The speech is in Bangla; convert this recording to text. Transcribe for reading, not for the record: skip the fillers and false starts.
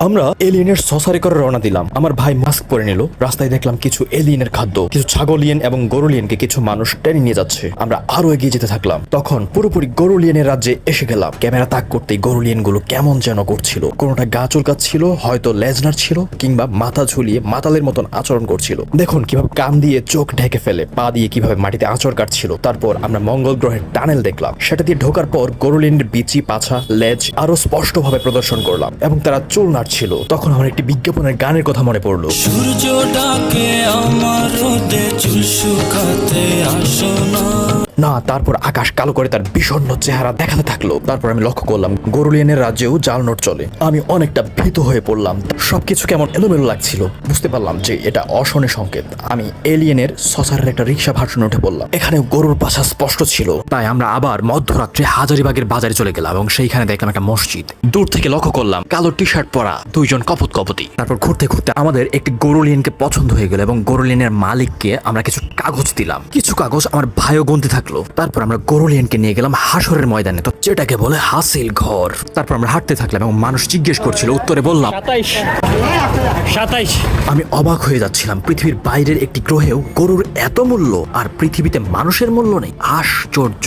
আমরা এলিয়েনের সসারি করে রওনা দিলাম। আমার ভাই মাস্ক পরে নিল। রাস্তায় দেখলাম কিছু এলিয়েনের খাদ্য, কিছু ছাগলিয়েন এবং গরুলিয়েনকে কিছু মানুষ টেনে নিয়ে যাচ্ছে। আমরা আরো এগিয়ে যেতে থাকলাম। তখন পুরোপুরি গরুলিয়েনের রাজ্যে এসে গেলাম। ক্যামেরা তাক করতেই গরুলিয়েন গুলো কেমন যেন করছিল। কোনোটা গা চুলকাচ্ছিল, হয়তো লেজনার ছিল, কিংবা মাথা ঝুলিয়ে মাতালের মতন আচরণ করছিল। দেখুন কিভাবে কান দিয়ে চোখ ঢেকে ফেলে, পা দিয়ে কিভাবে মাটিতে আঁচড় কাটছিল। তারপর আমরা মঙ্গল গ্রহের টানেল দেখলাম। সেটা দিয়ে ঢোকার পর গরুলিয়েনের বিচি, পাছা, লেজ আরো স্পষ্টভাবে প্রদর্শন করলাম এবং তারা চুল নাড়ছিল। তখন আমার একটি বিজ্ঞাপনের গানের কথা মনে পড়লো। সূর্য ডাকে আমার রোদে চুল শুকাতে আসো না, তারপর আকাশ কালো করে তার বিষণ্ণ চেহারা দেখাতে থাকলো। তারপর আমি লক্ষ্য করলাম গরুলিয়ানের রাজ্যেও জাল নোট চলে। আমি অনেকটা ভীত হয়ে পড়লাম। সবকিছু কেমন এলোমেলো লাগছিল। বুঝতে পারলাম যে এটা অশনি সংকেত। আমি এলিয়েনের সসারের একটা রিক্সা ভার্সনে উঠে পড়লাম। এখানে গরুর পাছা স্পষ্ট ছিল। তাই আমরা আবার মধ্যরাত্রে হাজারিবাগের বাজারে চলে গেলাম এবং সেইখানে দেখলাম একটা মসজিদ। দূর থেকে লক্ষ্য করলাম কালো টি শার্ট পরা দুইজন কপতি। তারপর ঘুরতে ঘুরতে আমাদের একটি গরুলিয়ানকে পছন্দ হয়ে গেল এবং গরুলিয়ানের মালিককে আমরা কিছু কাগজ দিলাম। কিছু কাগজ আমার ভাইও গুনতে থাকলো। তারপর আমরা গরুলিয়ানকে নিয়ে গেলাম হাসরের ময়দানে, তো যেটাকে বলে হাসিল ঘর। তারপর আমরা হাঁটতে থাকলাম এবং মানুষ জিজ্ঞেস করছিল, উত্তরে বললাম 27। আমি অবাক হয়ে যাচ্ছিলাম। পৃথিবীর বাইরের একটি গ্রহেও গরুর এত মূল্য, আর পৃথিবীতে মানুষের মূল্য নেই। আশ্চর্য।